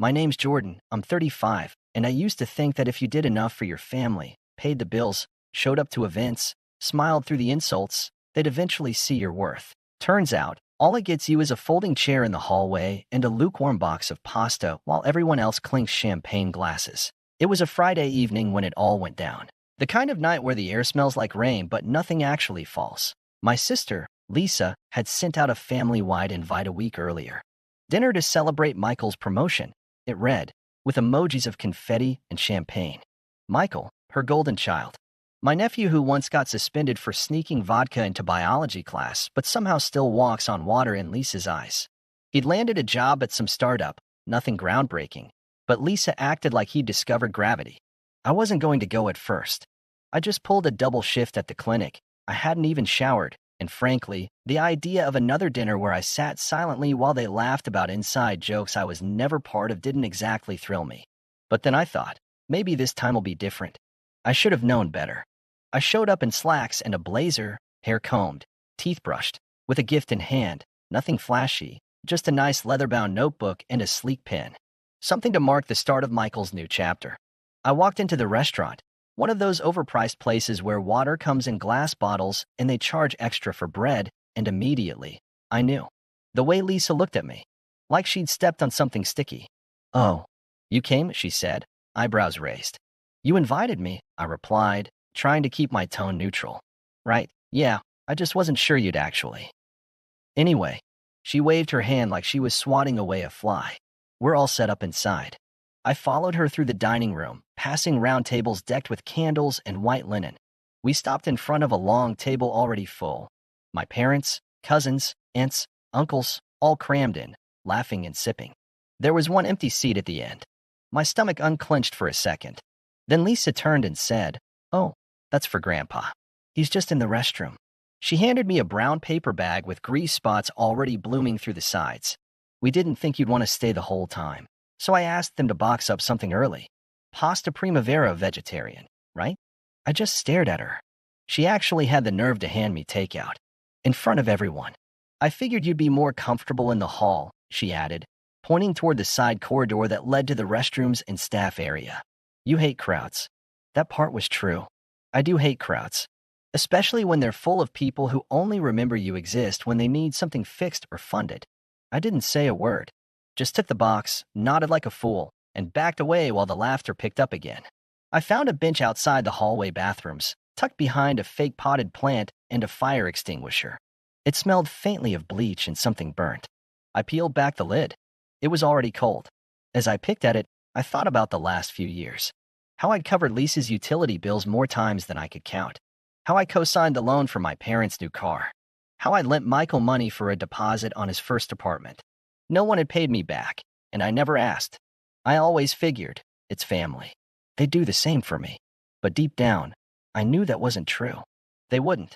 My name's Jordan, I'm 35, and I used to think that if you did enough for your family, paid the bills, showed up to events, smiled through the insults, they'd eventually see your worth. Turns out, all it gets you is a folding chair in the hallway and a lukewarm box of pasta while everyone else clinks champagne glasses. It was a Friday evening when it all went down. The kind of night where the air smells like rain but nothing actually falls. My sister, Lisa, had sent out a family-wide invite a week earlier. Dinner to celebrate Michael's promotion. It read, with emojis of confetti and champagne. Michael, her golden child. My nephew who once got suspended for sneaking vodka into biology class but somehow still walks on water in Lisa's eyes. He'd landed a job at some startup, nothing groundbreaking, but Lisa acted like he'd discovered gravity. I wasn't going to go at first. I just pulled a double shift at the clinic. I hadn't even showered, and frankly, the idea of another dinner where I sat silently while they laughed about inside jokes I was never part of didn't exactly thrill me. But then I thought, maybe this time will be different. I should have known better. I showed up in slacks and a blazer, hair combed, teeth brushed, with a gift in hand, nothing flashy, just a nice leather-bound notebook and a sleek pen. Something to mark the start of Michael's new chapter. I walked into the restaurant, one of those overpriced places where water comes in glass bottles and they charge extra for bread, and immediately, I knew. The way Lisa looked at me, like she'd stepped on something sticky. "Oh, you came," she said, eyebrows raised. "You invited me," I replied, trying to keep my tone neutral. "Right, yeah, I just wasn't sure you'd actually." Anyway, she waved her hand like she was swatting away a fly. We're all set up inside. I followed her through the dining room, passing round tables decked with candles and white linen. We stopped in front of a long table already full. My parents, cousins, aunts, uncles, all crammed in, laughing and sipping. There was one empty seat at the end. My stomach unclenched for a second. Then Lisa turned and said, "Oh, that's for Grandpa. He's just in the restroom." She handed me a brown paper bag with grease spots already blooming through the sides. "We didn't think you'd want to stay the whole time, so I asked them to box up something early. Pasta primavera vegetarian, right?" I just stared at her. She actually had the nerve to hand me takeout. In front of everyone. "I figured you'd be more comfortable in the hall," she added, pointing toward the side corridor that led to the restrooms and staff area. "You hate crowds." That part was true. I do hate crowds. Especially when they're full of people who only remember you exist when they need something fixed or funded. I didn't say a word. Just took the box, nodded like a fool, and backed away while the laughter picked up again. I found a bench outside the hallway bathrooms, tucked behind a fake potted plant and a fire extinguisher. It smelled faintly of bleach and something burnt. I peeled back the lid. It was already cold. As I picked at it, I thought about the last few years. How I'd covered Lisa's utility bills more times than I could count. How I co-signed the loan for my parents' new car. How I'd lent Michael money for a deposit on his first apartment. No one had paid me back, and I never asked. I always figured, it's family. They'd do the same for me. But deep down, I knew that wasn't true. They wouldn't.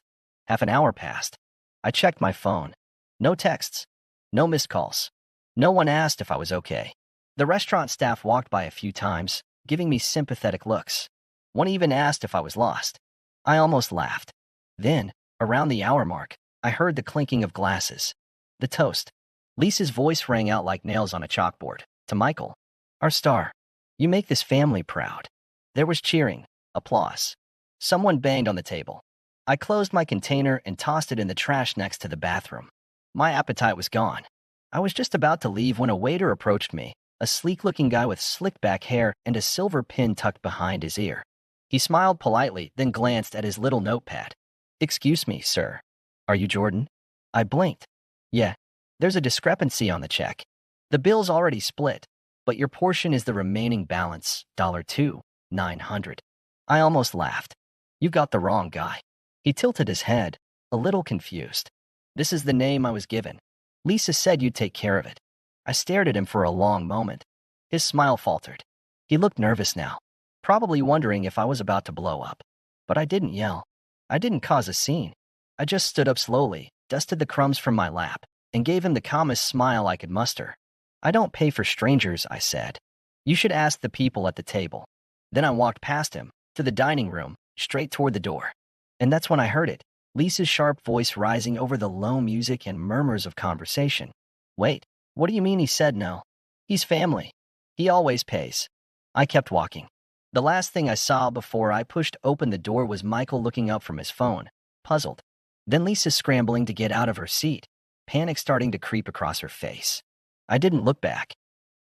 Half an hour passed. I checked my phone. No texts. No missed calls. No one asked if I was okay. The restaurant staff walked by a few times, giving me sympathetic looks. One even asked if I was lost. I almost laughed. Then, around the hour mark, I heard the clinking of glasses. The toast. Lisa's voice rang out like nails on a chalkboard. "To Michael, our star. You make this family proud." There was cheering, applause. Someone banged on the table. I closed my container and tossed it in the trash next to the bathroom. My appetite was gone. I was just about to leave when a waiter approached me, a sleek-looking guy with slick-back hair and a silver pin tucked behind his ear. He smiled politely, then glanced at his little notepad. "Excuse me, sir. Are you Jordan?" I blinked. "Yeah, there's a discrepancy on the check. The bill's already split, but your portion is the remaining balance, $2,900. I almost laughed. "You got the wrong guy." He tilted his head, a little confused. "This is the name I was given. Lisa said you'd take care of it." I stared at him for a long moment. His smile faltered. He looked nervous now, probably wondering if I was about to blow up. But I didn't yell. I didn't cause a scene. I just stood up slowly, dusted the crumbs from my lap, and gave him the calmest smile I could muster. "I don't pay for strangers," I said. "You should ask the people at the table." Then I walked past him, to the dining room, straight toward the door. And that's when I heard it, Lisa's sharp voice rising over the low music and murmurs of conversation. "Wait, what do you mean he said no? He's family." He always pays. I kept walking. The last thing I saw before I pushed open the door was Michael looking up from his phone, puzzled. Then Lisa scrambling to get out of her seat, panic starting to creep across her face. I didn't look back.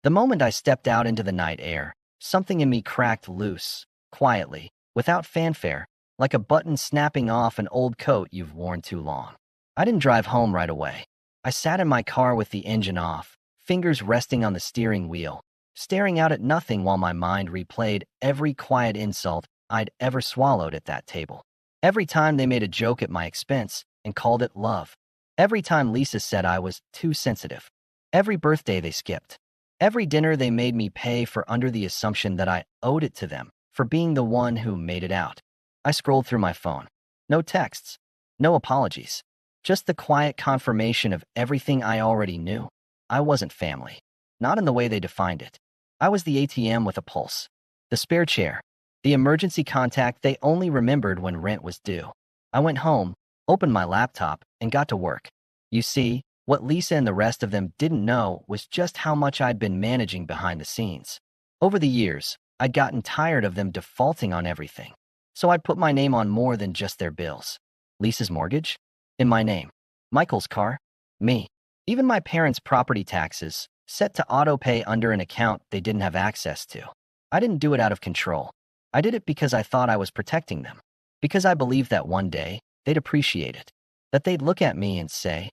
The moment I stepped out into the night air, something in me cracked loose, quietly, without fanfare, like a button snapping off an old coat you've worn too long. I didn't drive home right away. I sat in my car with the engine off, fingers resting on the steering wheel, staring out at nothing while my mind replayed every quiet insult I'd ever swallowed at that table. Every time they made a joke at my expense and called it love. Every time Lisa said I was too sensitive. Every birthday they skipped. Every dinner they made me pay for under the assumption that I owed it to them for being the one who made it out. I scrolled through my phone. No texts. No apologies. Just the quiet confirmation of everything I already knew. I wasn't family. Not in the way they defined it. I was the ATM with a pulse. The spare chair. The emergency contact they only remembered when rent was due. I went home, opened my laptop, and got to work. You see, what Lisa and the rest of them didn't know was just how much I'd been managing behind the scenes. Over the years, I'd gotten tired of them defaulting on everything. So I'd put my name on more than just their bills. Lisa's mortgage? In my name. Michael's car? Me. Even my parents' property taxes, set to auto-pay under an account they didn't have access to. I didn't do it out of control. I did it because I thought I was protecting them. Because I believed that one day, they'd appreciate it. That they'd look at me and say,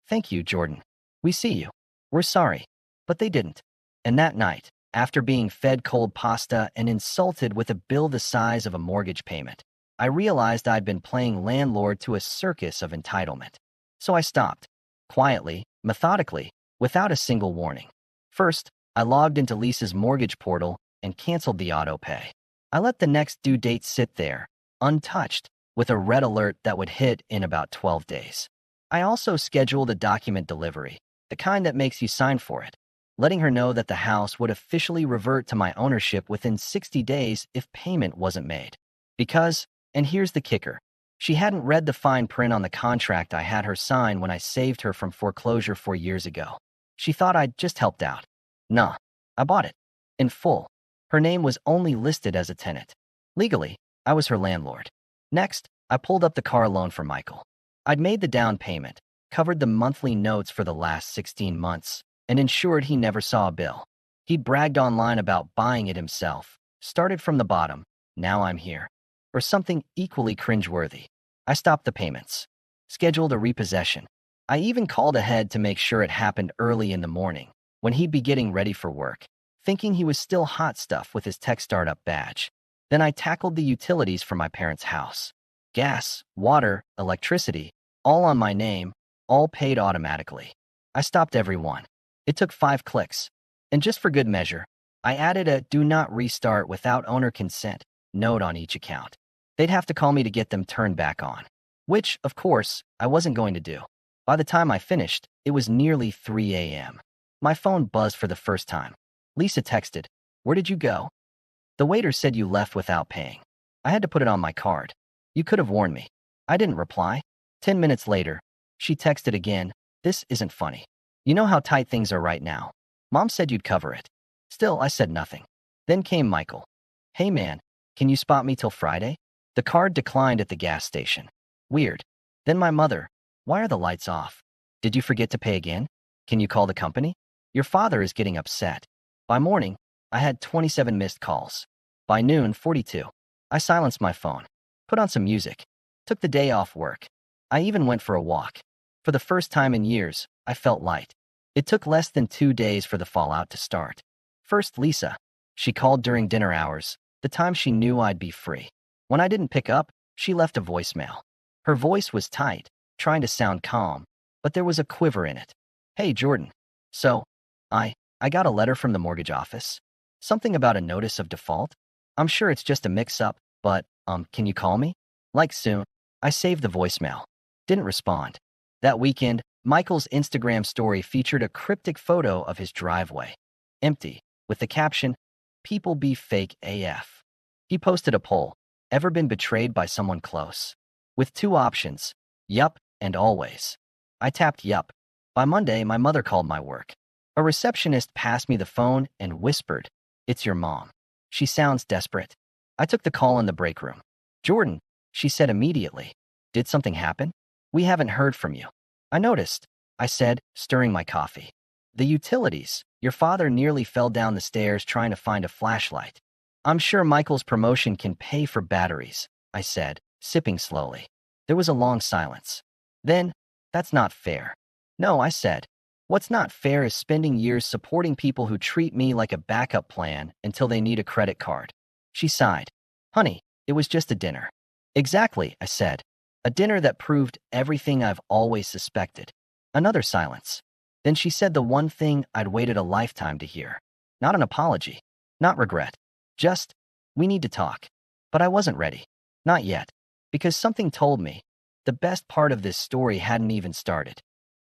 "Thank you, Jordan. We see you. We're sorry." But they didn't. And that night, after being fed cold pasta and insulted with a bill the size of a mortgage payment, I realized I'd been playing landlord to a circus of entitlement. So I stopped. Quietly, methodically, without a single warning. First, I logged into Lisa's mortgage portal and canceled the auto-pay. I let the next due date sit there, untouched, with a red alert that would hit in about 12 days. I also scheduled a document delivery, the kind that makes you sign for it, letting her know that the house would officially revert to my ownership within 60 days if payment wasn't made. Because, and here's the kicker, she hadn't read the fine print on the contract I had her sign when I saved her from foreclosure 4 years ago. She thought I'd just helped out. Nah, I bought it. In full. Her name was only listed as a tenant. Legally, I was her landlord. Next, I pulled up the car loan for Michael. I'd made the down payment, covered the monthly notes for the last 16 months, and ensured he never saw a bill. He'd bragged online about buying it himself. Started from the bottom. Now I'm here. Or something equally cringeworthy. I stopped the payments. Scheduled a repossession. I even called ahead to make sure it happened early in the morning, when he'd be getting ready for work, thinking he was still hot stuff with his tech startup badge. Then I tackled the utilities for my parents' house. Gas, water, electricity, all on my name, all paid automatically. I stopped every one. It took 5 clicks. And just for good measure, I added a "do not restart without owner consent" note on each account. They'd have to call me to get them turned back on. Which, of course, I wasn't going to do. By the time I finished, it was nearly 3 a.m. My phone buzzed for the first time. Lisa texted, "Where did you go?" "The waiter said you left without paying. I had to put it on my card. You could have warned me." I didn't reply. 10 minutes later, she texted again, "This isn't funny. You know how tight things are right now. Mom said you'd cover it." Still, I said nothing. Then came Michael. "Hey man, can you spot me till Friday?" The card declined at the gas station. Weird. Then my mother, "Why are the lights off? Did you forget to pay again? Can you call the company? Your father is getting upset." By morning, I had 27 missed calls. By noon, 42. I silenced my phone, put on some music, took the day off work. I even went for a walk. For the first time in years, I felt light. It took less than 2 days for the fallout to start. First, Lisa. She called during dinner hours, the time she knew I'd be free. When I didn't pick up, she left a voicemail. Her voice was tight, trying to sound calm, but there was a quiver in it. "Hey, Jordan. So, I got a letter from the mortgage office. Something about a notice of default. I'm sure it's just a mix-up, but, can you call me? Like soon." I saved the voicemail. Didn't respond. That weekend, Michael's Instagram story featured a cryptic photo of his driveway. Empty, with the caption, "People be fake AF." He posted a poll, "Ever been betrayed by someone close?" With 2 options, yup and always. I tapped yup. By Monday, my mother called my work. A receptionist passed me the phone and whispered, "It's your mom. She sounds desperate." I took the call in the break room. "Jordan," she said immediately. "Did something happen? We haven't heard from you." "I noticed," I said, stirring my coffee. "The utilities. Your father nearly fell down the stairs trying to find a flashlight." "I'm sure Michael's promotion can pay for batteries," I said, sipping slowly. There was a long silence. Then, "That's not fair." "No," I said. "What's not fair is spending years supporting people who treat me like a backup plan until they need a credit card." She sighed. "Honey, it was just a dinner." "Exactly," I said. "A dinner that proved everything I've always suspected." Another silence. Then she said the one thing I'd waited a lifetime to hear. Not an apology. Not regret. Just, "We need to talk." But I wasn't ready. Not yet. Because something told me the best part of this story hadn't even started.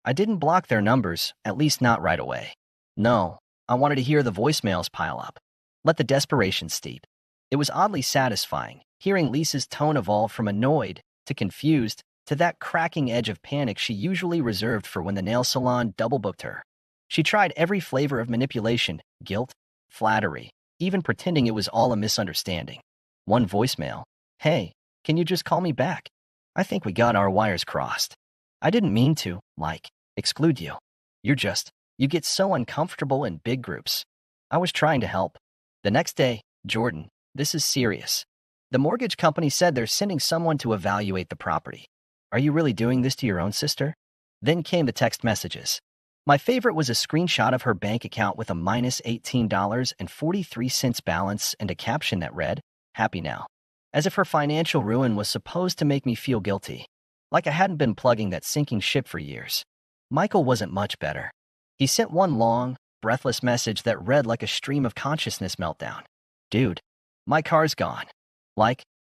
I didn't block their numbers, at least not right away. No, I wanted to hear the voicemails pile up. Let the desperation steep. It was oddly satisfying, hearing Lisa's tone evolve from annoyed to confused to that cracking edge of panic she usually reserved for when the nail salon double-booked her. She tried every flavor of manipulation, guilt, flattery, even pretending it was all a misunderstanding. One voicemail. "Hey, can you just call me back? I think we got our wires crossed. I didn't mean to, exclude you. You get so uncomfortable in big groups." I was trying to help. The next day, "Jordan, this is serious. The mortgage company said they're sending someone to evaluate the property. Are you really doing this to your own sister?" Then came the text messages. My favorite was a screenshot of her bank account with a minus $18.43 balance and a caption that read, "Happy now." As if her financial ruin was supposed to make me feel guilty. Like I hadn't been plugging that sinking ship for years. Michael wasn't much better. He sent one long, breathless message that read like a stream of consciousness meltdown. "Dude, my car's gone."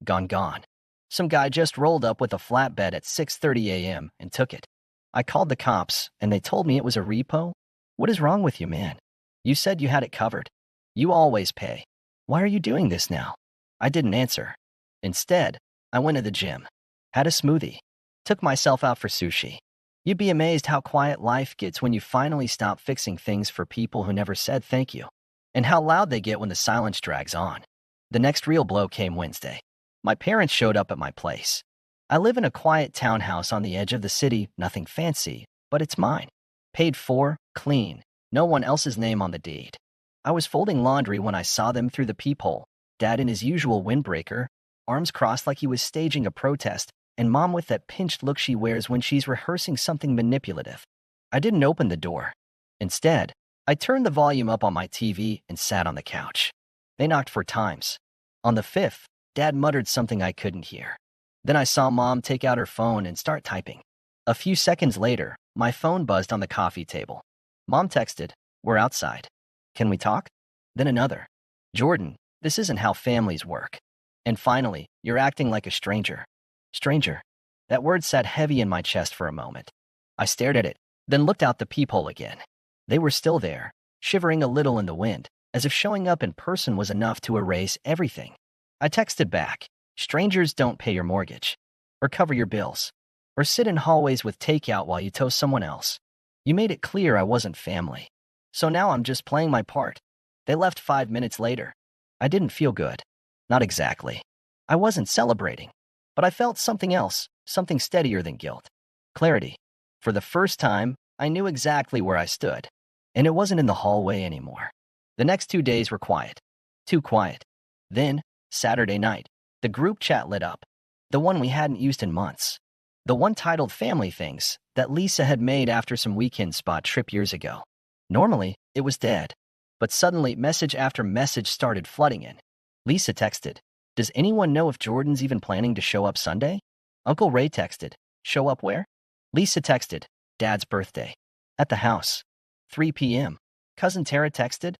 Gone. Some guy just rolled up with a flatbed at 6:30 a.m. and took it. I called the cops, and they told me it was a repo. What is wrong with you, man? You said you had it covered. You always pay. Why are you doing this now? I didn't answer. Instead, I went to the gym. Had a smoothie. Took myself out for sushi. You'd be amazed how quiet life gets when you finally stop fixing things for people who never said thank you. And how loud they get when the silence drags on. The next real blow came Wednesday. My parents showed up at my place. I live in a quiet townhouse on the edge of the city, nothing fancy, but it's mine. Paid for, clean, no one else's name on the deed. I was folding laundry when I saw them through the peephole. Dad in his usual windbreaker, arms crossed like he was staging a protest, and Mom with that pinched look she wears when she's rehearsing something manipulative. I didn't open the door. Instead, I turned the volume up on my TV and sat on the couch. They knocked 4 times. On the 5th, Dad muttered something I couldn't hear. Then I saw Mom take out her phone and start typing. A few seconds later, my phone buzzed on the coffee table. Mom texted, "We're outside. Can we talk?" Then another. "Jordan, this isn't how families work." And finally, "You're acting like a stranger." Stranger. That word sat heavy in my chest for a moment. I stared at it, then looked out the peephole again. They were still there, shivering a little in the wind, as if showing up in person was enough to erase everything. I texted back, "Strangers don't pay your mortgage, or cover your bills, or sit in hallways with takeout while you toast someone else. You made it clear I wasn't family. So now I'm just playing my part." They left 5 minutes later. I didn't feel good. Not exactly. I wasn't celebrating. But I felt something else, something steadier than guilt. Clarity. For the first time, I knew exactly where I stood. And it wasn't in the hallway anymore. The next 2 days were quiet. Too quiet. Then, Saturday night, the group chat lit up. The one we hadn't used in months. The one titled Family Things that Lisa had made after some weekend spot trip years ago. Normally, it was dead. But suddenly, message after message started flooding in. Lisa texted, "Does anyone know if Jordan's even planning to show up Sunday?" Uncle Ray texted, "Show up where?" Lisa texted, "Dad's birthday. At the house. 3 p.m. Cousin Tara texted,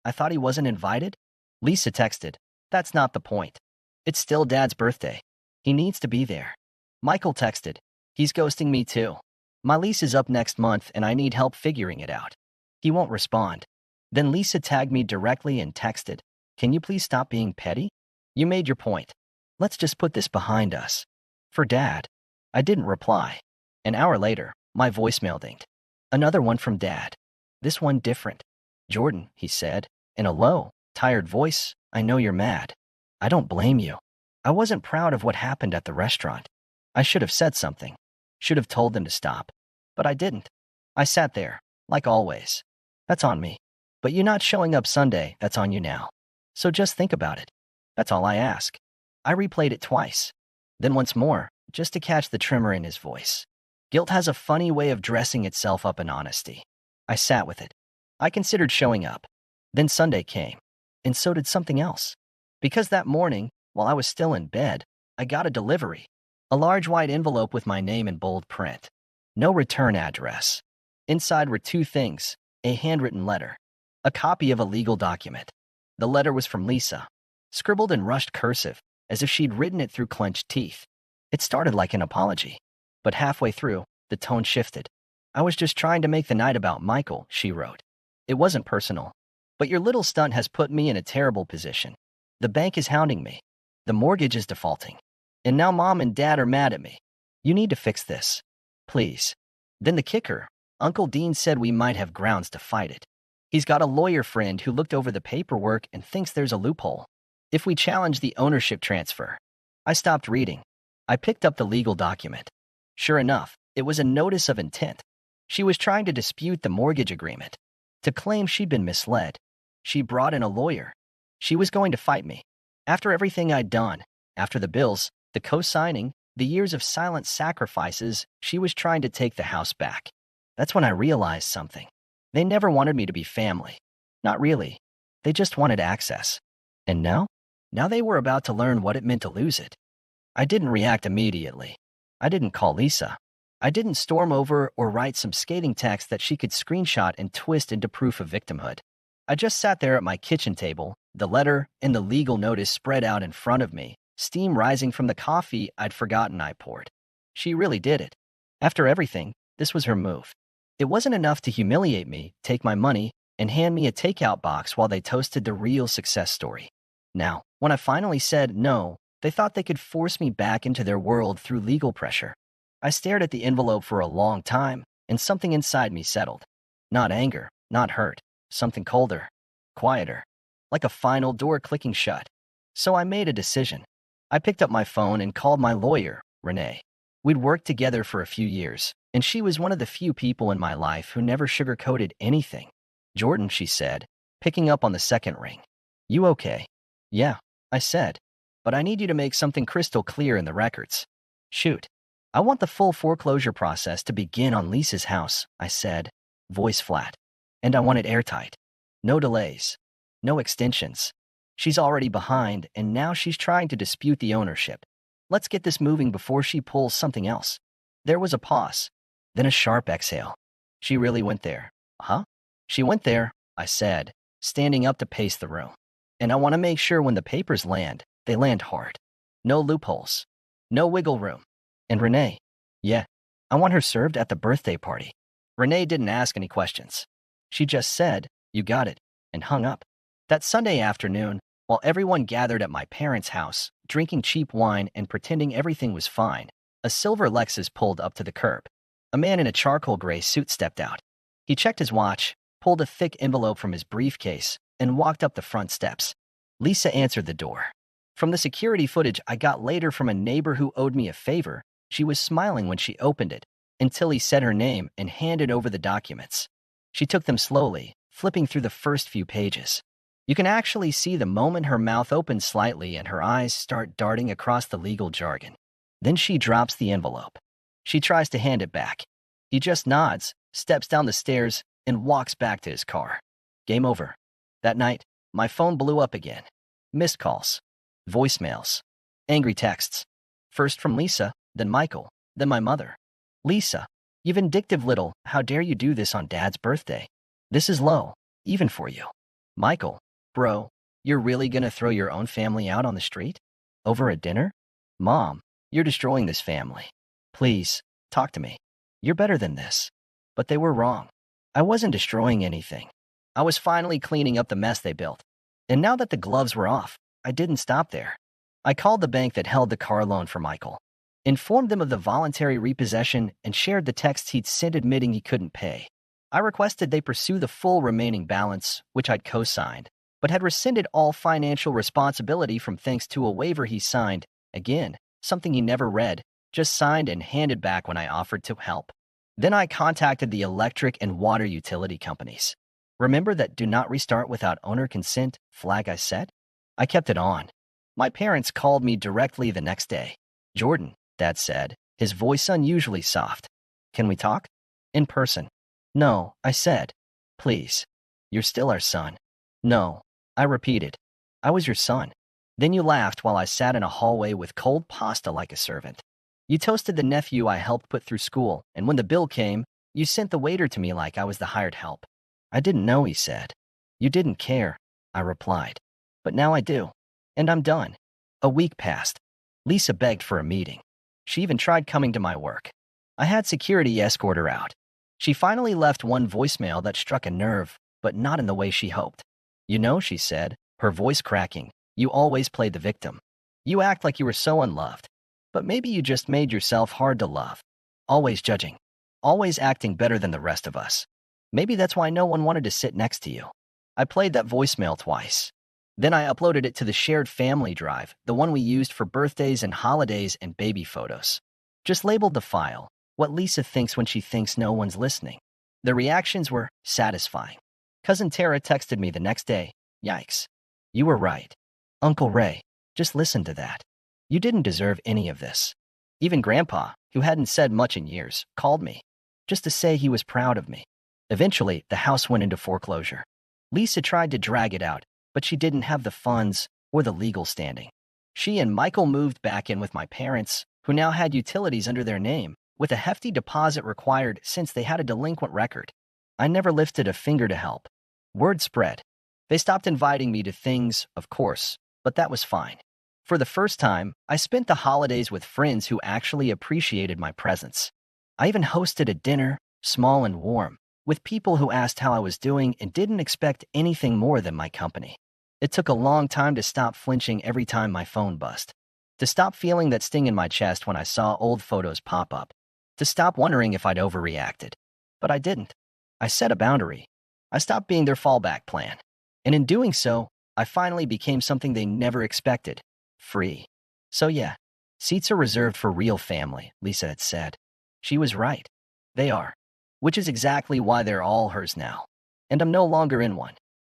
"I thought he wasn't invited?" Lisa texted, "That's not the point. It's still Dad's birthday. He needs to be there." Michael texted, "He's ghosting me too. My lease is up next month and I need help figuring it out." He won't respond. Then Lisa tagged me directly and texted, "Can you please stop being petty? You made your point. Let's just put this behind us." For Dad. I didn't reply. An hour later, my voicemail dinged. Another one from Dad. This one different. Jordan, he said, in a low, tired voice, I know you're mad. I don't blame you. I wasn't proud of what happened at the restaurant. I should have said something. Should have told them to stop. But I didn't. I sat there, like always. That's on me. But you not showing up Sunday, that's on you now. So just think about it. That's all I ask. I replayed it twice. Then once more, just to catch the tremor in his voice. Guilt has a funny way of dressing itself up in honesty. I sat with it. I considered showing up. Then Sunday came. And so did something else. Because that morning, while I was still in bed, I got a delivery. A large white envelope with my name in bold print. No return address. Inside were two things: a handwritten letter, a copy of a legal document. The letter was from Lisa, scribbled in rushed cursive, as if she'd written it through clenched teeth. It started like an apology, but halfway through, the tone shifted. I was just trying to make the night about Michael, she wrote. It wasn't personal. But your little stunt has put me in a terrible position. The bank is hounding me. The mortgage is defaulting. And now Mom and Dad are mad at me. You need to fix this. Please. Then the kicker, Uncle Dean said we might have grounds to fight it. He's got a lawyer friend who looked over the paperwork and thinks there's a loophole. If we challenge the ownership transfer. I stopped reading. I picked up the legal document. Sure enough, it was a notice of intent. She was trying to dispute the mortgage agreement, to claim she'd been misled. She brought in a lawyer. She was going to fight me. After everything I'd done, after the bills, the co-signing, the years of silent sacrifices, she was trying to take the house back. That's when I realized something. They never wanted me to be family. Not really. They just wanted access. And now? Now they were about to learn what it meant to lose it. I didn't react immediately. I didn't call Lisa. I didn't storm over or write some scathing text that she could screenshot and twist into proof of victimhood. I just sat there at my kitchen table, the letter and the legal notice spread out in front of me, steam rising from the coffee I'd forgotten I poured. She really did it. After everything, this was her move. It wasn't enough to humiliate me, take my money, and hand me a takeout box while they toasted the real success story. Now, when I finally said no, they thought they could force me back into their world through legal pressure. I stared at the envelope for a long time, and something inside me settled. Not anger, not hurt, something colder, quieter, like a final door clicking shut. So I made a decision. I picked up my phone and called my lawyer, Renee. We'd worked together for a few years, and she was one of the few people in my life who never sugarcoated anything. Jordan, she said, picking up on the second ring. You okay? Yeah, I said. But I need you to make something crystal clear in the records. Shoot. I want the full foreclosure process to begin on Lisa's house, I said, voice flat. And I want it airtight. No delays. No extensions. She's already behind, and now she's trying to dispute the ownership. Let's get this moving before she pulls something else. There was a pause, then a sharp exhale. She really went there. Huh? She went there, I said, standing up to pace the room. And I want to make sure when the papers land, they land hard. No loopholes. No wiggle room. And Renee. Yeah, I want her served at the birthday party. Renee didn't ask any questions. She just said, you got it, and hung up. That Sunday afternoon, while everyone gathered at my parents' house, drinking cheap wine and pretending everything was fine, a silver Lexus pulled up to the curb. A man in a charcoal gray suit stepped out. He checked his watch, pulled a thick envelope from his briefcase, and walked up the front steps. Lisa answered the door. From the security footage I got later from a neighbor who owed me a favor, she was smiling when she opened it, until he said her name and handed over the documents. She took them slowly, flipping through the first few pages. You can actually see the moment her mouth opens slightly and her eyes start darting across the legal jargon. Then she drops the envelope. She tries to hand it back. He just nods, steps down the stairs, and walks back to his car. Game over. That night, my phone blew up again. Missed calls. Voicemails. Angry texts. First from Lisa, then Michael, then my mother. Lisa, you vindictive little, how dare you do this on Dad's birthday? This is low, even for you. Michael, bro, you're really gonna throw your own family out on the street? Over a dinner? Mom, you're destroying this family. Please, talk to me. You're better than this. But they were wrong. I wasn't destroying anything. I was finally cleaning up the mess they built. And now that the gloves were off, I didn't stop there. I called the bank that held the car loan for Michael, informed them of the voluntary repossession, and shared the text he'd sent admitting he couldn't pay. I requested they pursue the full remaining balance, which I'd co-signed, but had rescinded all financial responsibility from thanks to a waiver he signed, again, something he never read, just signed and handed back when I offered to help. Then I contacted the electric and water utility companies. Remember that do not restart without owner consent flag I set? I kept it on. My parents called me directly the next day. Jordan, Dad said, his voice unusually soft. Can we talk? In person. No, I said. Please. You're still our son. No, I repeated. I was your son. Then you laughed while I sat in a hallway with cold pasta like a servant. You toasted the nephew I helped put through school, and when the bill came, you sent the waiter to me like I was the hired help. I didn't know, he said. You didn't care, I replied. But now I do. And I'm done. A week passed. Lisa begged for a meeting. She even tried coming to my work. I had security escort her out. She finally left one voicemail that struck a nerve, but not in the way she hoped. You know, she said, her voice cracking, you always played the victim. You act like you were so unloved. But maybe you just made yourself hard to love. Always judging. Always acting better than the rest of us. Maybe that's why no one wanted to sit next to you. I played that voicemail twice. Then I uploaded it to the shared family drive, the one we used for birthdays and holidays and baby photos. Just labeled the file, what Lisa thinks when she thinks no one's listening. The reactions were satisfying. Cousin Tara texted me the next day, yikes. You were right. Uncle Ray, just listen to that. You didn't deserve any of this. Even Grandpa, who hadn't said much in years, called me, just to say he was proud of me. Eventually, the house went into foreclosure. Lisa tried to drag it out, but she didn't have the funds or the legal standing. She and Michael moved back in with my parents, who now had utilities under their name, with a hefty deposit required since they had a delinquent record. I never lifted a finger to help. Word spread. They stopped inviting me to things, of course, but that was fine. For the first time, I spent the holidays with friends who actually appreciated my presence. I even hosted a dinner, small and warm, with people who asked how I was doing and didn't expect anything more than my company. It took a long time to stop flinching every time my phone buzzed, to stop feeling that sting in my chest when I saw old photos pop up, to stop wondering if I'd overreacted. But I didn't. I set a boundary. I stopped being their fallback plan. And in doing so, I finally became something they never expected. Free. So yeah, seats are reserved for real family, Lisa had said. She was right. They are. Which is exactly why they're all hers now. And I'm no longer in one.